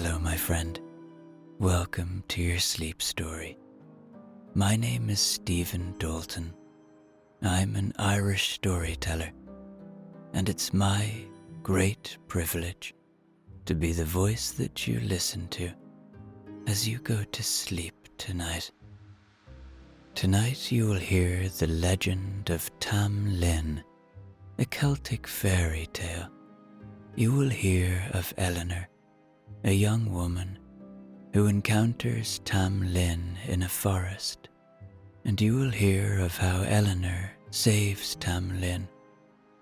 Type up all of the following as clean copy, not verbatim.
Hello, my friend. Welcome to your sleep story. My name is Stephen Dalton. I'm an Irish storyteller, and it's my great privilege to be the voice that you listen to as you go to sleep tonight. Tonight you will hear the Legend of Tam Lin, a Celtic fairy tale. You will hear of Eleanor, a young woman who encounters Tam Lin in a forest, and you will hear of how Eleanor saves Tam Lin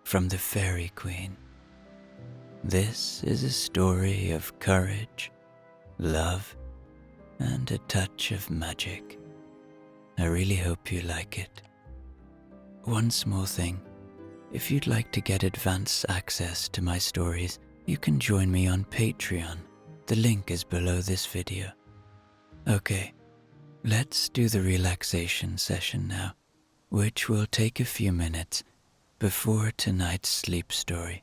from the fairy queen. This is a story of courage, love, and a touch of magic. I really hope you like it. One small thing, if you'd like to get advance access to my stories, you can join me on Patreon. The link is below this video. Okay, let's do the relaxation session now, which will take a few minutes before tonight's sleep story.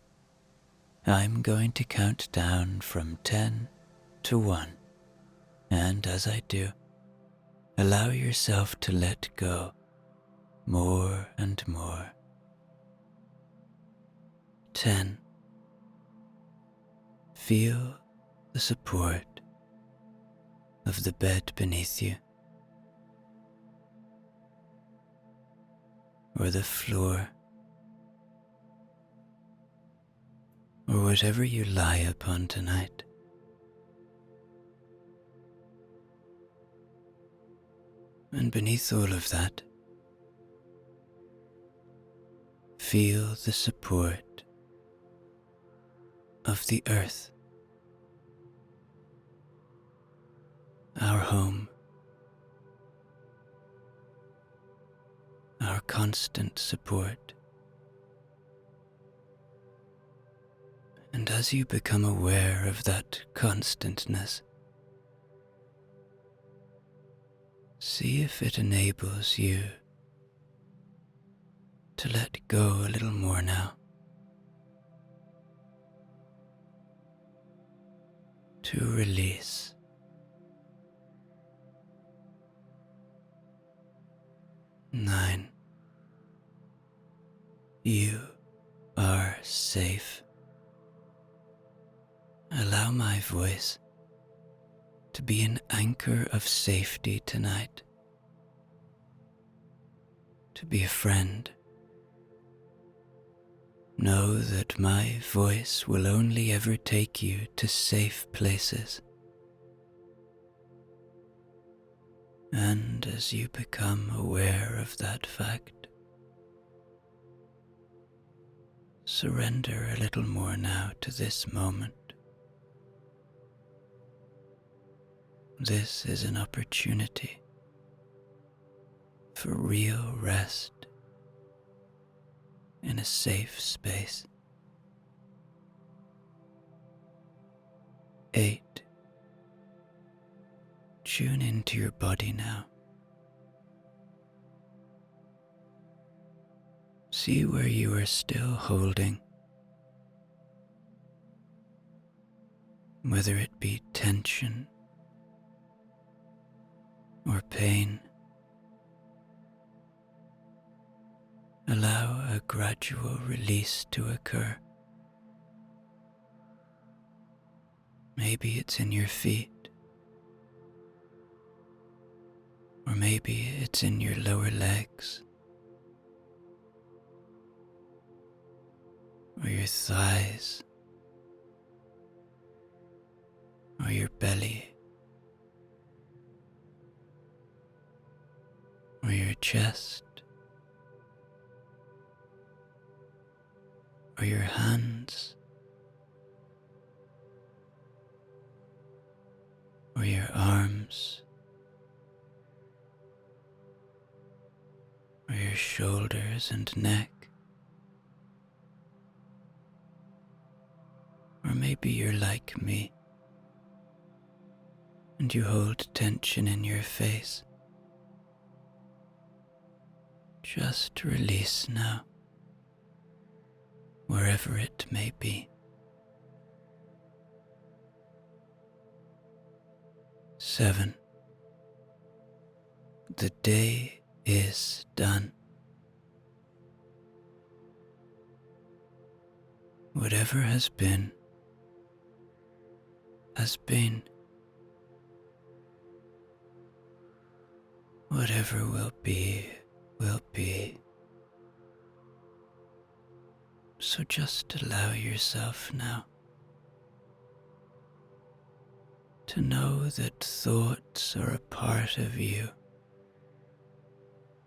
I'm going to count down from 10 to 1, and as I do, allow yourself to let go more and more. 10. Feel the support of the bed beneath you, or the floor, or whatever you lie upon tonight. And beneath all of that, feel the support of the earth, our home, our constant support. And as you become aware of that constantness, see if it enables you to let go a little more now, to release. 9. You are safe. Allow my voice to be an anchor of safety tonight, to be a friend. Know that my voice will only ever take you to safe places. And as you become aware of that fact, surrender a little more now to this moment. This is an opportunity for real rest in a safe space. 8. Tune into your body now. See where you are still holding, whether it be tension or pain. Allow a gradual release to occur. Maybe it's in your feet, or maybe it's in your lower legs, or your thighs, or your belly, or your chest, or your hands, or your arms, or your shoulders and neck. Or maybe you're like me, and you hold tension in your face. Just release now, wherever it may be. 7. The day is done. Whatever has been, has been. Whatever will be, will be. So just allow yourself now to know that thoughts are a part of you,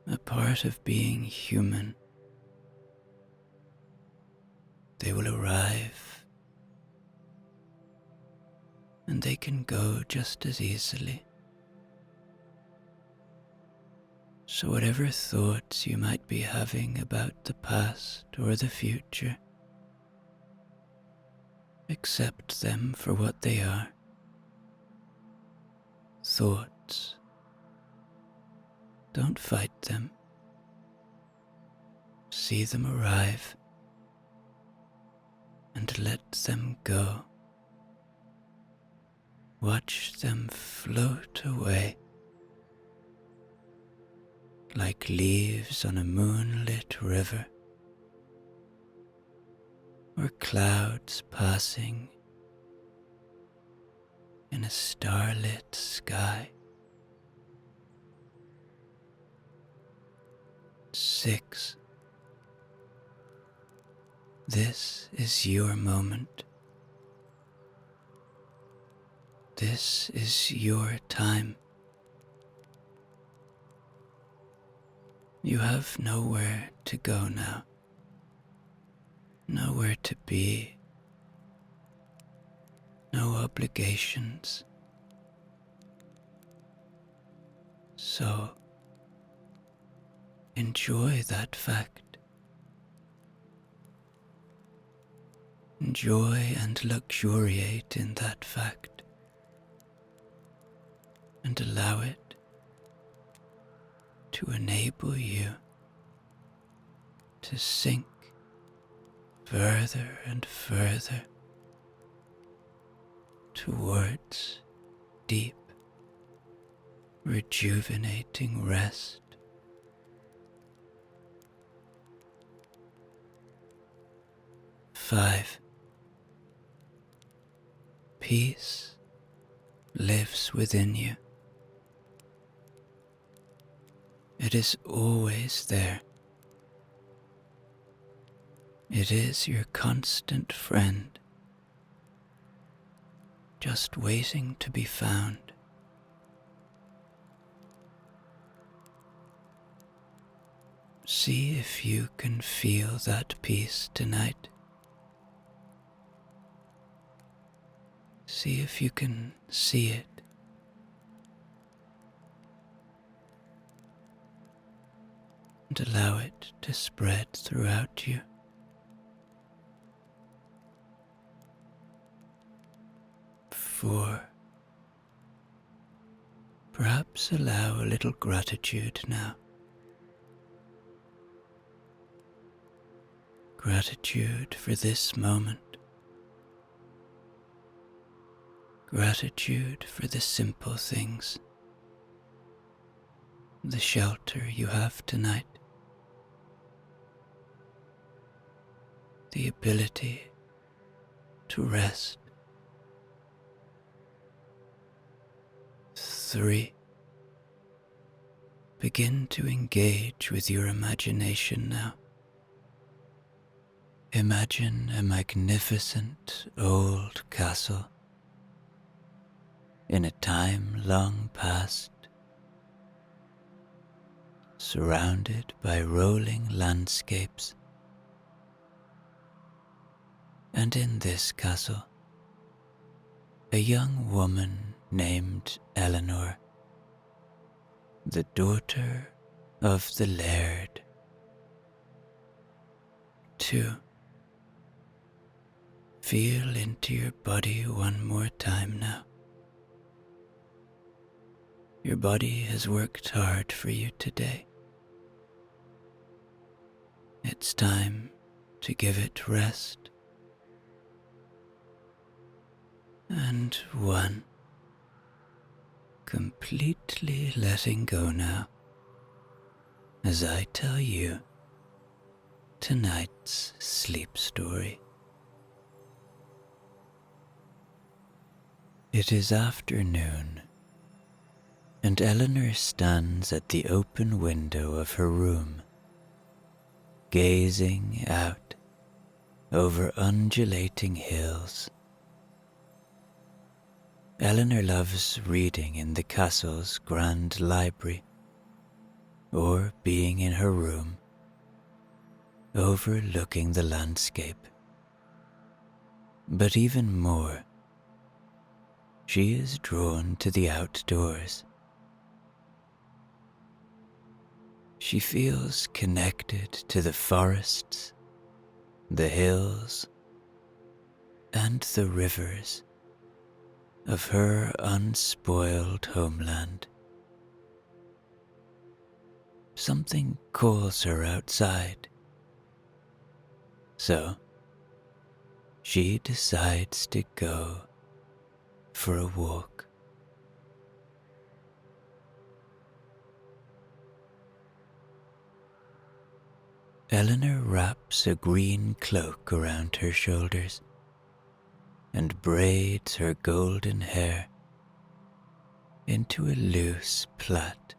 a part of being human. They will arrive and they can go just as easily. So whatever thoughts you might be having about the past or the future, accept them for what they are. Thoughts. Don't fight them. See them arrive and let them go. Watch them float away like leaves on a moonlit river, or clouds passing in a starlit sky. 6. This is your moment. This is your time. You have nowhere to go now, nowhere to be, no obligations. So, enjoy that fact. Enjoy and luxuriate in that fact, and allow it to enable you to sink further and further towards deep, rejuvenating rest. 5. Peace lives within you. It is always there. It is your constant friend, just waiting to be found. See if you can feel that peace tonight. See if you can see it. And allow it to spread throughout you. 4. Perhaps allow a little gratitude now. Gratitude for this moment. Gratitude for the simple things. The shelter you have tonight. The ability to rest. 3. Begin to engage with your imagination now. Imagine a magnificent old castle in a time long past, surrounded by rolling landscapes. And in this castle, a young woman named Eleanor, the daughter of the laird. 2. Feel into your body one more time now. Your body has worked hard for you today. It's time to give it rest. And 1. completely letting go now as I tell you tonight's sleep story. It is afternoon, and Eleanor stands at the open window of her room, gazing out over undulating hills. Eleanor loves reading in the castle's grand library, or being in her room, overlooking the landscape. But even more, she is drawn to the outdoors. She feels connected to the forests, the hills, and the rivers of her unspoiled homeland. Something calls her outside, so she decides to go for a walk. Eleanor wraps a green cloak around her shoulders and braids her golden hair into a loose plait.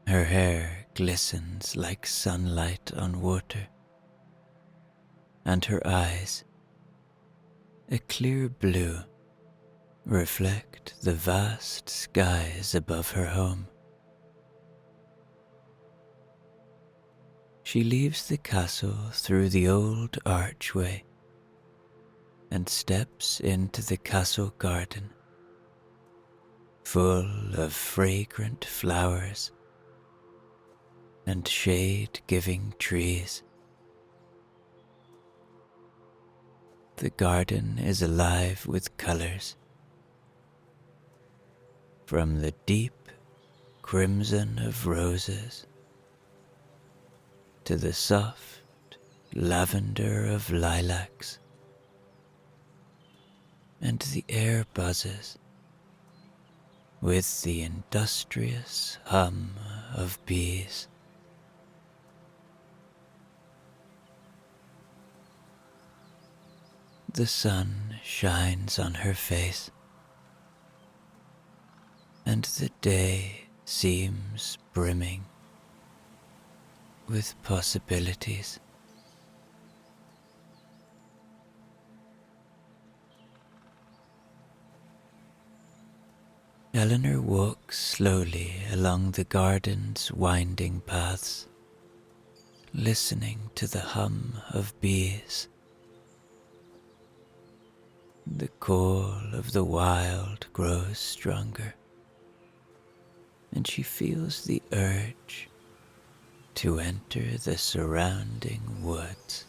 Her hair glistens like sunlight on water, and her eyes, a clear blue, reflect the vast skies above her home. She leaves the castle through the old archway and steps into the castle garden, full of fragrant flowers and shade-giving trees. The garden is alive with colors, from the deep crimson of roses to the soft lavender of lilacs, and the air buzzes with the industrious hum of bees. The sun shines on her face, and the day seems brimming with possibilities. Eleanor walks slowly along the garden's winding paths, listening to the hum of bees. The call of the wild grows stronger, and she feels the urge to enter the surrounding woods.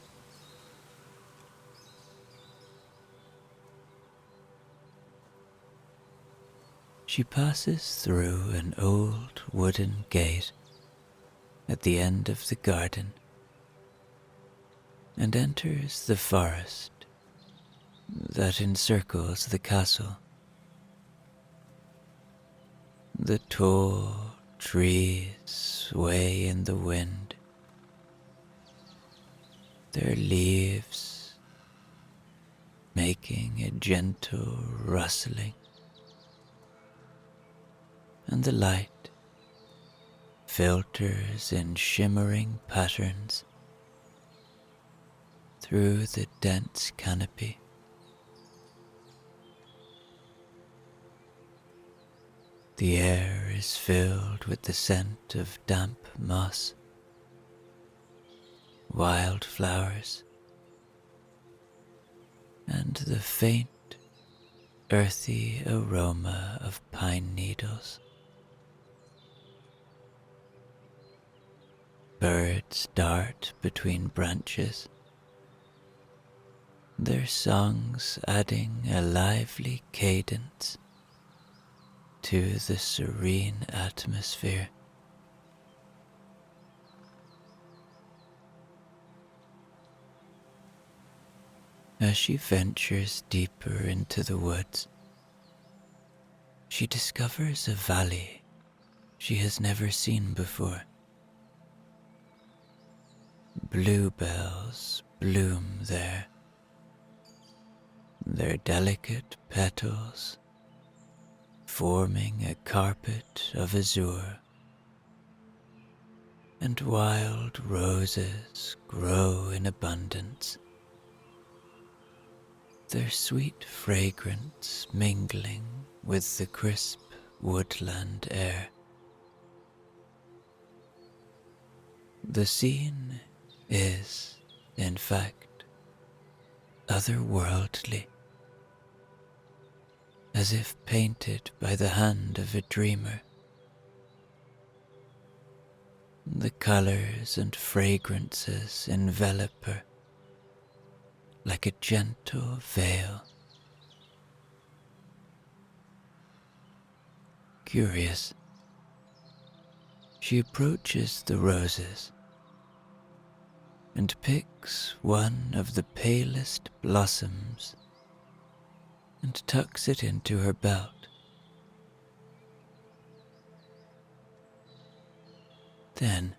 She passes through an old wooden gate at the end of the garden and enters the forest that encircles the castle. The tall trees sway in the wind, their leaves making a gentle rustling, and the light filters in shimmering patterns through the dense canopy. The air is filled with the scent of damp moss, wildflowers, and the faint, earthy aroma of pine needles. Birds dart between branches, their songs adding a lively cadence to the serene atmosphere. As she ventures deeper into the woods, she discovers a valley she has never seen before. Bluebells bloom there, their delicate petals forming a carpet of azure, and wild roses grow in abundance, their sweet fragrance mingling with the crisp woodland air. The scene is, in fact, otherworldly, as if painted by the hand of a dreamer. The colors and fragrances envelop her like a gentle veil. Curious, she approaches the roses and picks one of the palest blossoms and tucks it into her belt. Then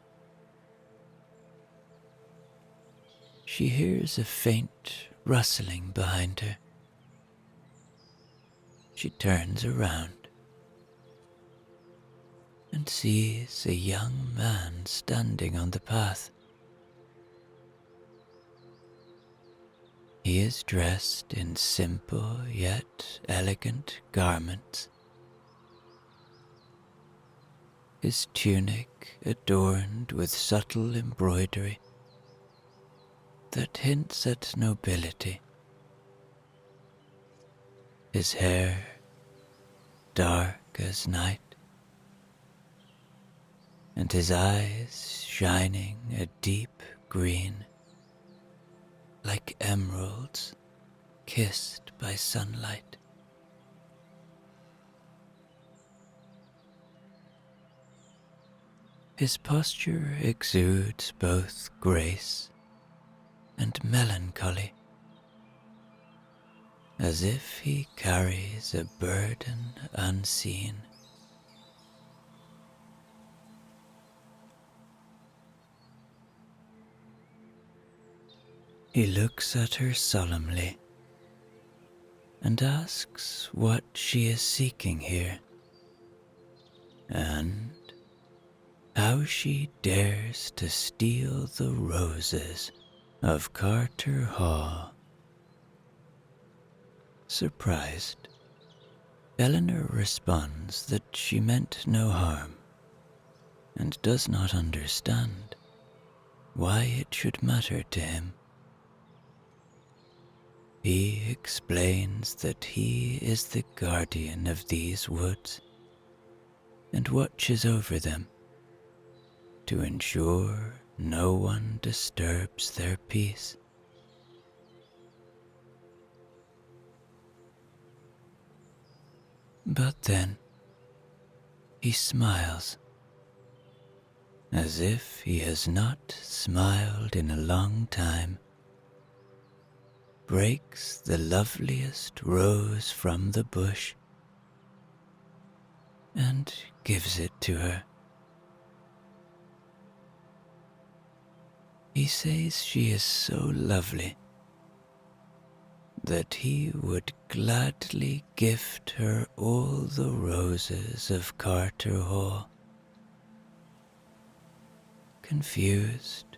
she hears a faint rustling behind her. She turns around and sees a young man standing on the path. He is dressed in simple yet elegant garments, his tunic adorned with subtle embroidery that hints at nobility, his hair dark as night, and his eyes shining a deep green, like emeralds kissed by sunlight. His posture exudes both grace and melancholy, as if he carries a burden unseen. He looks at her solemnly and asks what she is seeking here, and how she dares to steal the roses of Carter Hall. Surprised, Eleanor responds that she meant no harm and does not understand why it should matter to him. He explains that he is the guardian of these woods and watches over them to ensure no one disturbs their peace. But then he smiles, as if he has not smiled in a long time, breaks the loveliest rose from the bush, and gives it to her. He says she is so lovely that he would gladly gift her all the roses of Carter Hall. Confused,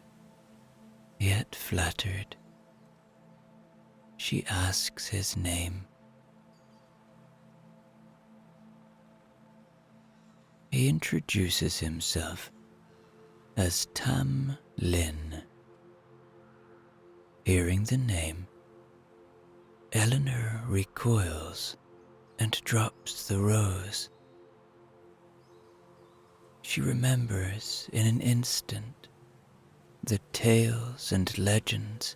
yet flattered, she asks his name. He introduces himself as Tam Lin. Hearing the name, Eleanor recoils and drops the rose. She remembers in an instant the tales and legends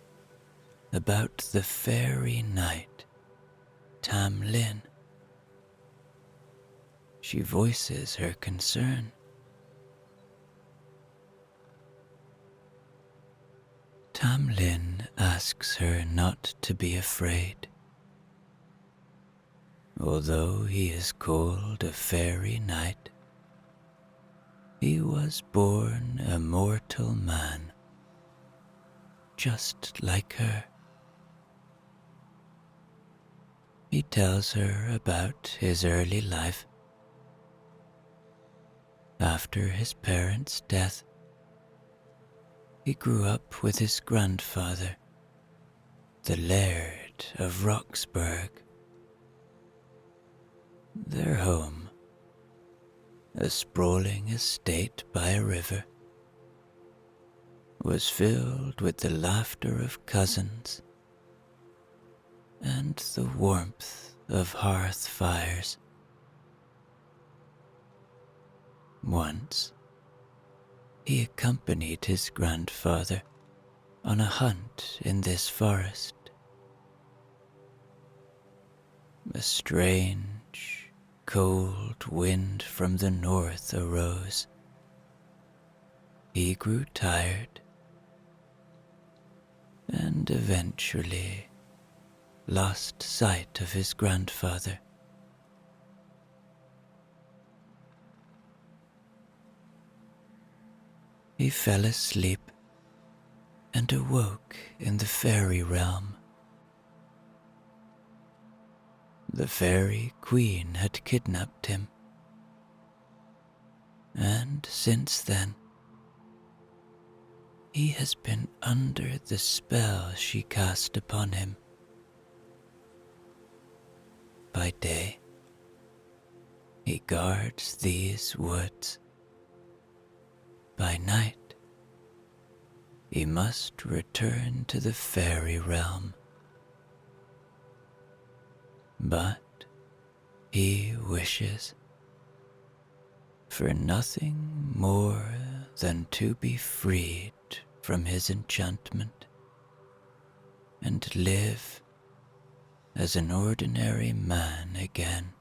about the fairy knight Tam Lin. She voices her concern. Tam Lin asks her not to be afraid. although he is called a fairy knight, he was born a mortal man, just like her. He tells her about his early life. After his parents' death, he grew up with his grandfather, the laird of Roxburgh. Their home, a sprawling estate by a river, was filled with the laughter of cousins and the warmth of hearth fires. Once, he accompanied his grandfather on a hunt in this forest. A strange, cold wind from the north arose. He grew tired and eventually lost sight of his grandfather. He fell asleep and awoke in the fairy realm. The fairy queen had kidnapped him, and since then, he has been under the spell she cast upon him. By day, he guards these woods. By night, he must return to the fairy realm. But he wishes for nothing more than to be freed from his enchantment and live as an ordinary man again.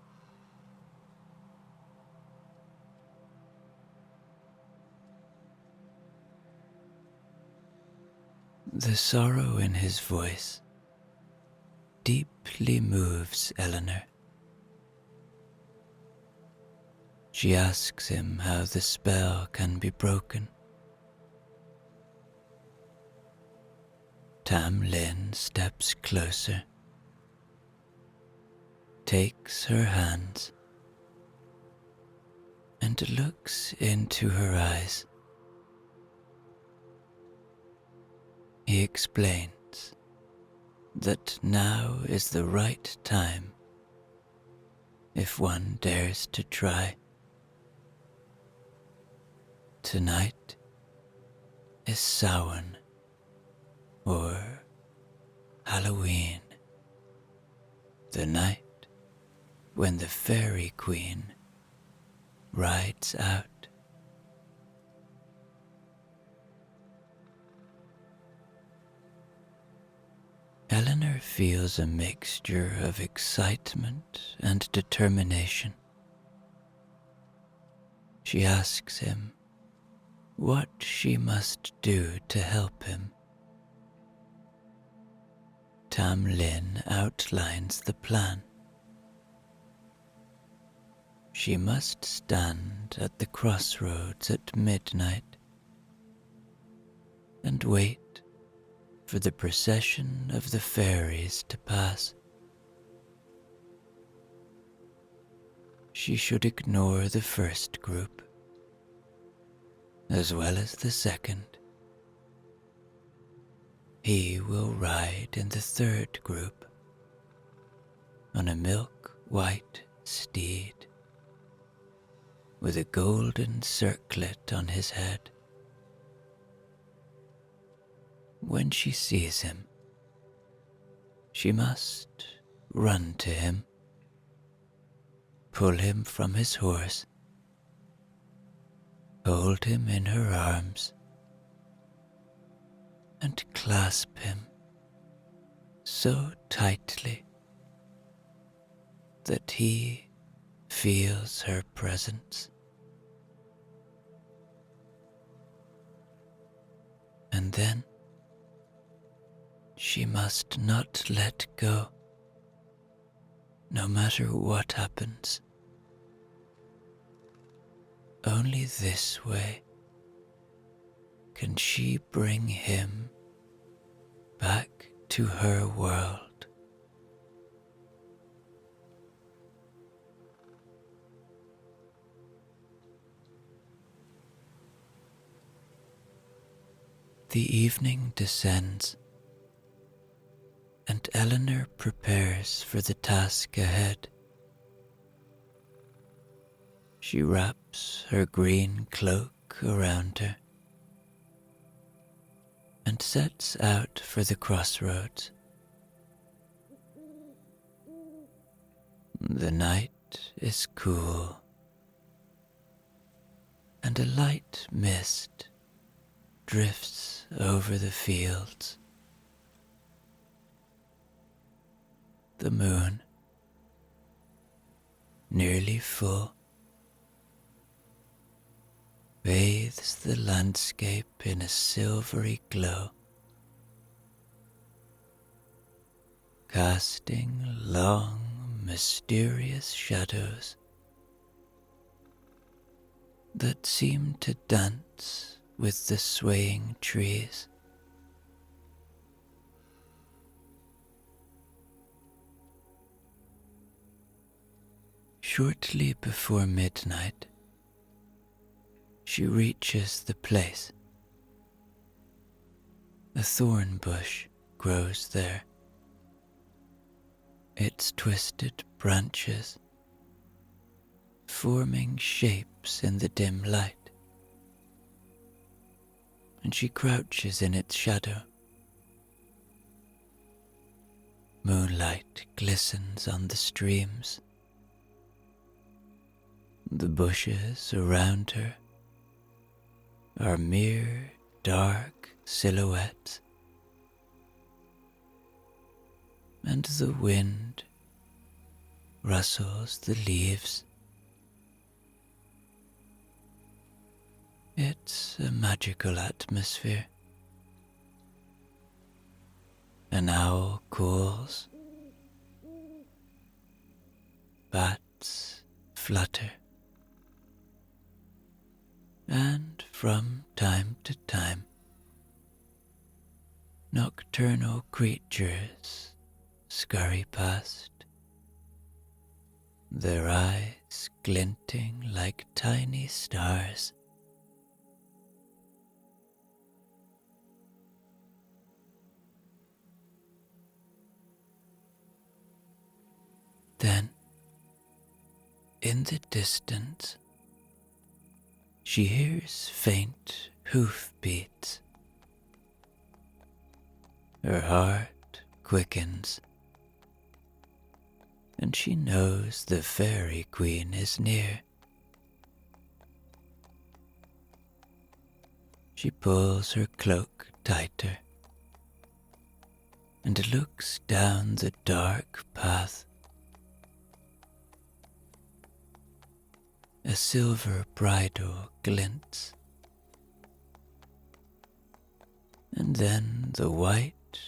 The sorrow in his voice deeply moves Eleanor. She asks him how the spell can be broken. Tam Lin steps closer, takes her hands, and looks into her eyes. He explains that now is the right time if one dares to try. Tonight is Samhain, or Halloween, the night when the fairy queen rides out. Eleanor feels a mixture of excitement and determination. She asks him what she must do to help him. Tam Lin outlines the plan. She must stand at the crossroads at midnight and wait for the procession of the fairies to pass. She should ignore the first group, as well as the second. He will ride in the third group, on a milk-white steed, with a golden circlet on his head. When she sees him, she must run to him, pull him from his horse, hold him in her arms, and clasp him so tightly that he feels her presence. And then she must not let go. no matter what happens, only this way can she bring him back to her world. The evening descends, and Eleanor prepares for the task ahead. She wraps her green cloak around her and sets out for the crossroads. The night is cool, and a light mist drifts over the fields. The moon, nearly full, bathes the landscape in a silvery glow, casting long, mysterious shadows that seem to dance with the swaying trees. Shortly before midnight, she reaches the place. A thorn bush grows there, its twisted branches forming shapes in the dim light, and she crouches in its shadow. Moonlight glistens on the streams. The bushes around her are mere dark silhouettes, and the wind rustles the leaves. It's a magical atmosphere. An owl calls, bats flutter, and from time to time, nocturnal creatures scurry past, their eyes glinting like tiny stars. Then, in the distance, she hears faint hoof beats. Her heart quickens, and she knows the fairy queen is near. She pulls her cloak tighter and looks down the dark path. A silver bridle glints, and then the white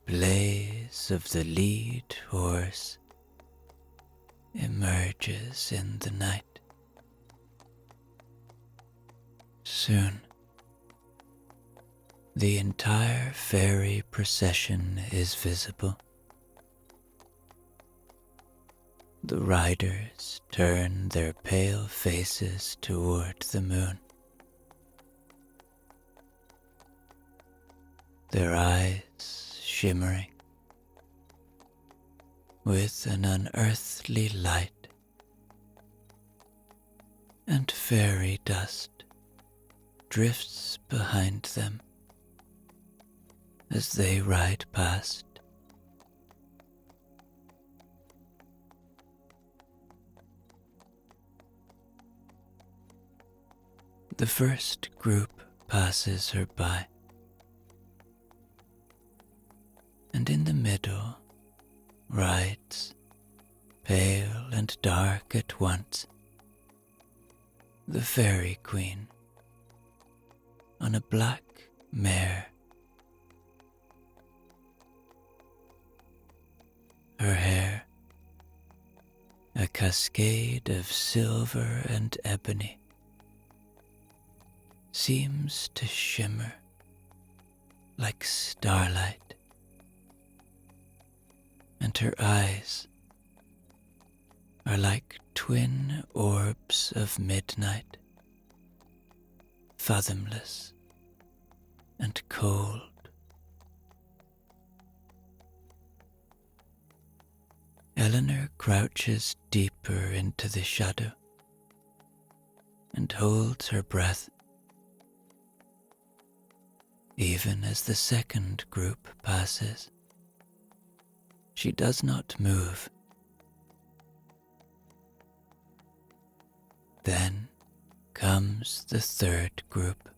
blaze of the lead horse emerges in the night. Soon, the entire fairy procession is visible. The riders turn their pale faces toward the moon. Their eyes shimmering with an unearthly light, and fairy dust drifts behind them as they ride past. The first group passes her by, and in the middle rides, pale and dark at once, the fairy queen on a black mare. Her hair, cascade of silver and ebony seems to shimmer like starlight, and her eyes are like twin orbs of midnight, fathomless and cold. Eleanor crouches deeper into the shadow and holds her breath, even as the second group passes. She does not move. Then comes the third group,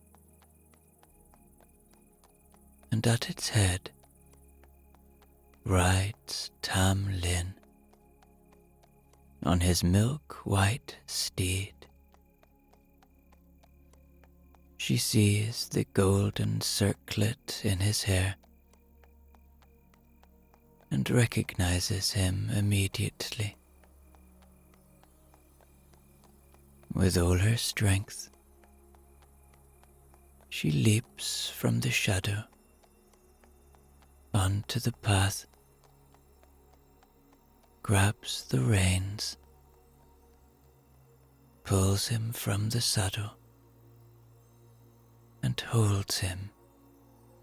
and at its head rides Tam Lin on his milk-white steed. She sees the golden circlet in his hair and recognizes him immediately. With all her strength, she leaps from the shadow onto the path, grabs the reins, pulls him from the saddle, and holds him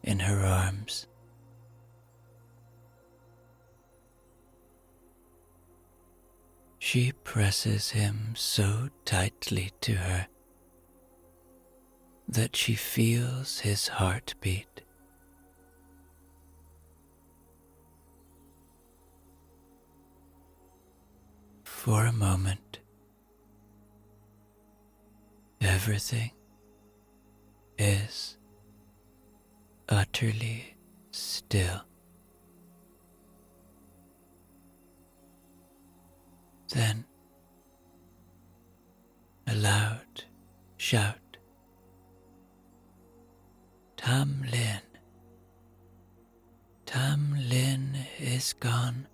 in her arms. She presses him so tightly to her that she feels his heartbeat. For a moment, everything is utterly still. Then, a loud shout. Tam Lin. Tam Lin is gone.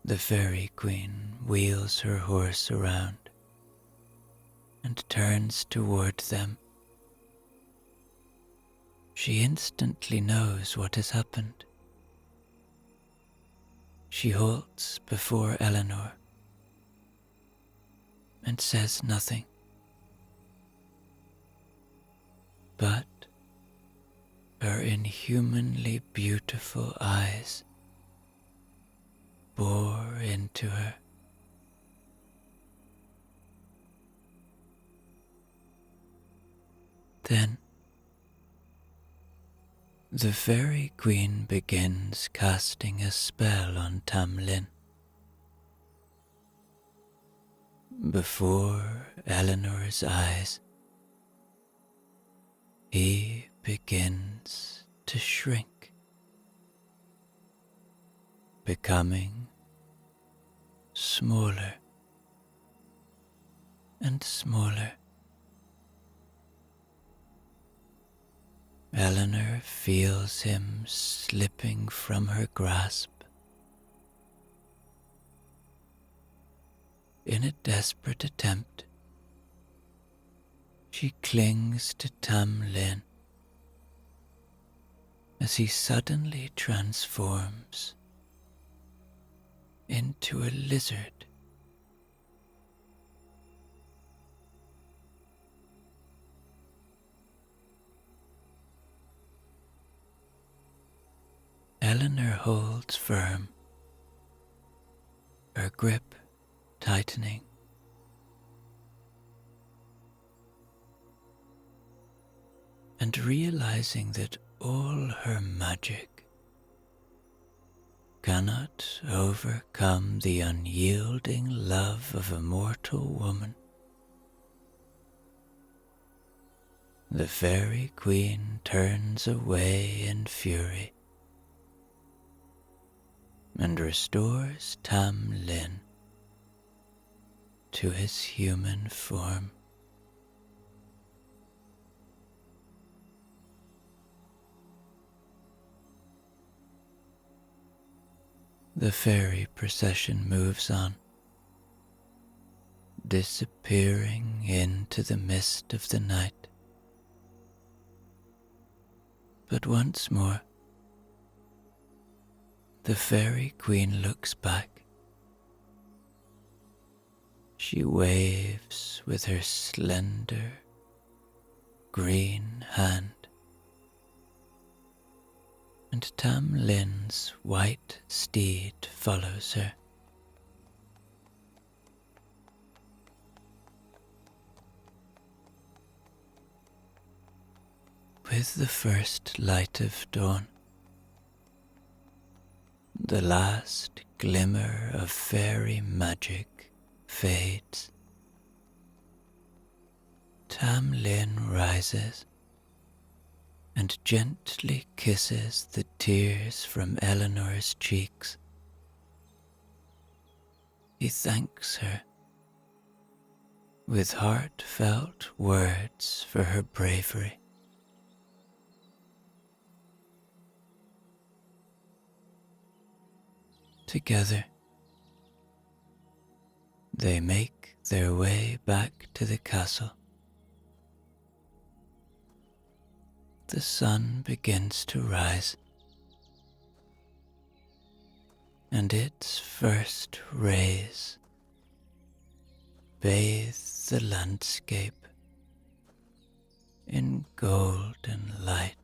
The Fairy Queen wheels her horse around and turns toward them. She instantly knows what has happened. She halts before Eleanor and says nothing. But her inhumanly beautiful eyes bore into her. Then the Fairy Queen begins casting a spell on Tam Lin. Before Eleanor's eyes, he begins to shrink, becoming smaller and smaller. Eleanor feels him slipping from her grasp. In a desperate attempt, she clings to Tam Lin as he suddenly transforms into a lizard. Eleanor holds firm, her grip tightening. And realizing that all her magic cannot overcome the unyielding love of a mortal woman, the Fairy Queen turns away in fury and restores Tam Lin to his human form. The fairy procession moves on, disappearing into the mist of the night. But once more, the fairy queen looks back. She waves with her slender, green hand, and Tam Lin's white steed follows her. With the first light of dawn, the last glimmer of fairy magic fades. Tam Lin rises and gently kisses the tears from Eleanor's cheeks. He thanks her with heartfelt words for her bravery. Together, they make their way back to the castle. The sun begins to rise, and its first rays bathe the landscape in golden light.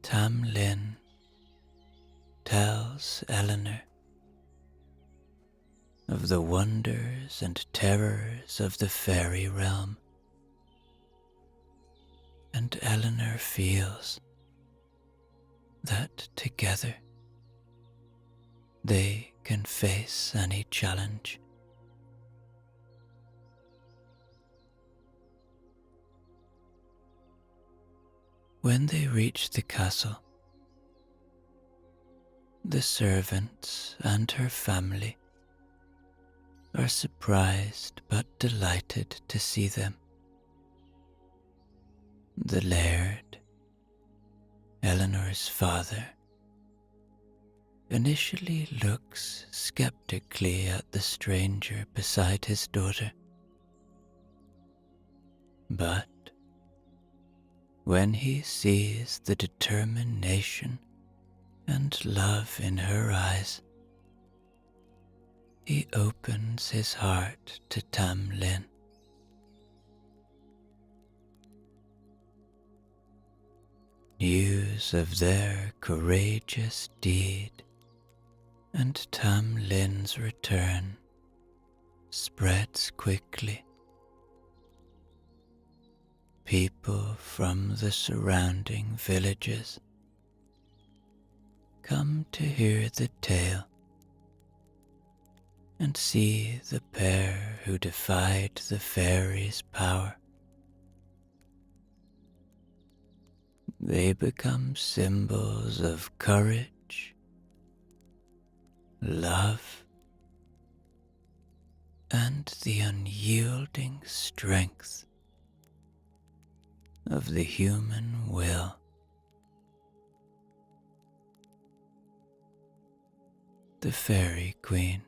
Tam Lin tells Eleanor of the wonders and terrors of the fairy realm, and Eleanor feels that together they can face any challenge. When they reach the castle, the servants and her family are surprised but delighted to see them. The laird, Eleanor's father, initially looks skeptically at the stranger beside his daughter. But when he sees the determination and love in her eyes, he opens his heart to Tam Lin. News of their courageous deed and Tam Lin's return spreads quickly. People from the surrounding villages come to hear the tale and see the pair who defied the fairy's power. They become symbols of courage, love, and the unyielding strength of the human will. The fairy queen,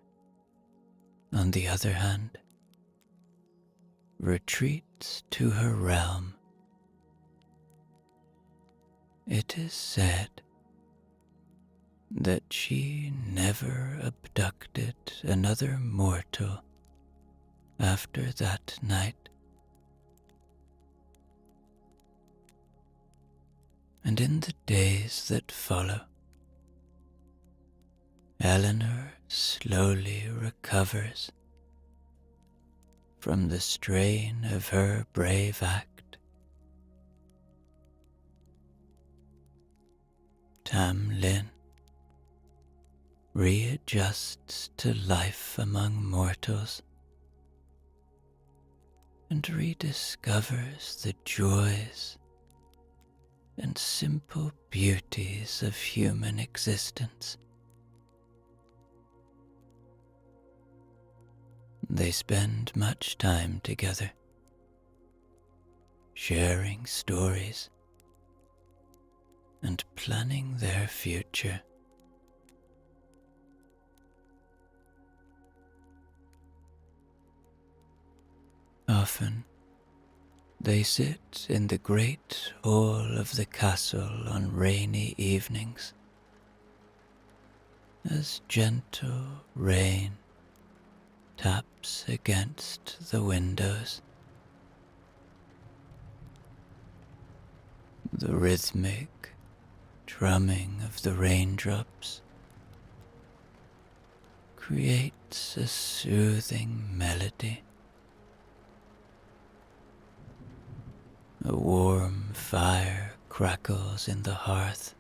on the other hand, retreats to her realm. It is said that she never abducted another mortal after that night. And in the days that follow, Eleanor slowly recovers from the strain of her brave act. Tam Lin readjusts to life among mortals and rediscovers the joys and simple beauties of human existence. They spend much time together, sharing stories and planning their future. Often, they sit in the great hall of the castle on rainy evenings, as gentle rain taps against the windows. The rhythmic drumming of the raindrops creates a soothing melody. A warm fire crackles in the hearth,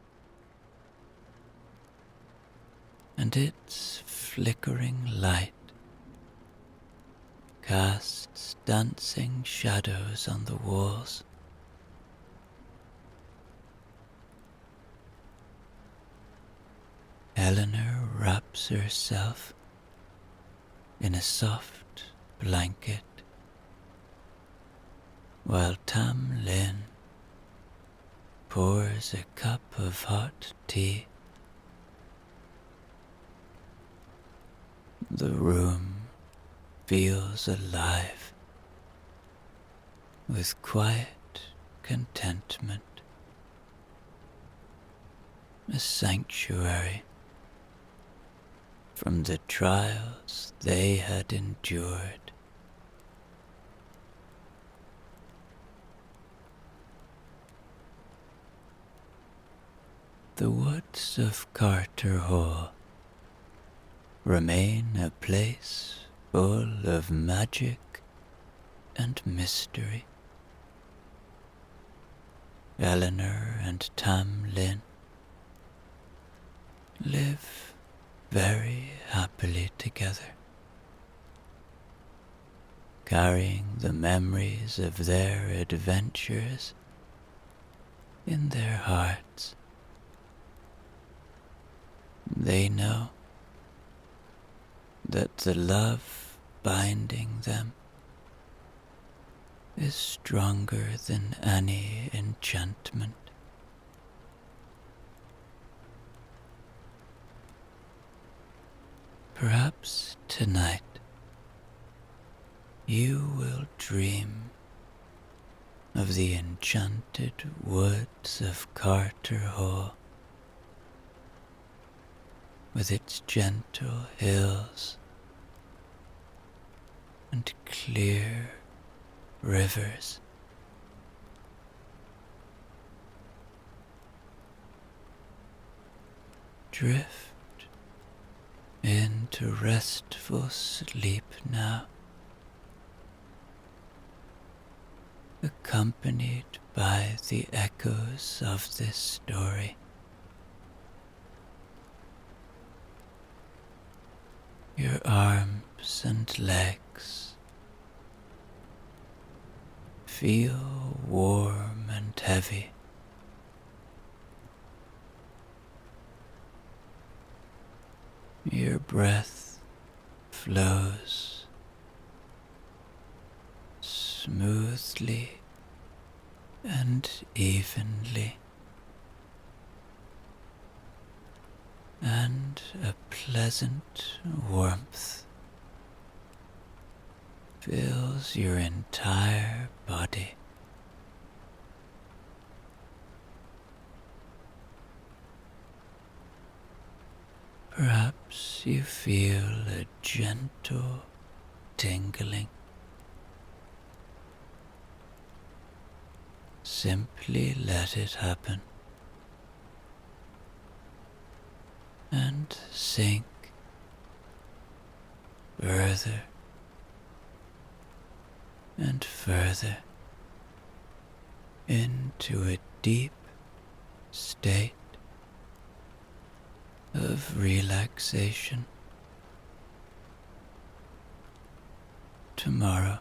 and its flickering light casts dancing shadows on the walls. Eleanor wraps herself in a soft blanket, while Tam Lin pours a cup of hot tea. The room feels alive with quiet contentment, a sanctuary from the trials they had endured. The woods of Carter Hall remain a place full of magic and mystery. Eleanor and Tam Lin live very happily together, carrying the memories of their adventures in their hearts. They know that the love binding them is stronger than any enchantment. Perhaps tonight you will dream of the enchanted woods of Carter Hall, with its gentle hills and clear rivers. Drift into restful sleep now, accompanied by the echoes of this story. Your arms and legs feel warm and heavy. Your breath flows smoothly and evenly, and a pleasant warmth fills your entire body. Perhaps you feel a gentle tingling. Simply let it happen and sink further and further into a deep state of relaxation. Tomorrow,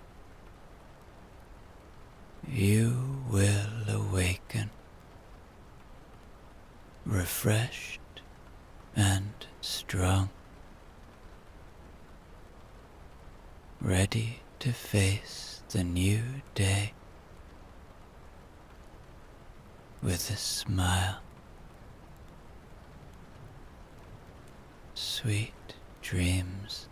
you will awaken, refreshed and strong, ready to face the new day with a smile. Sweet dreams.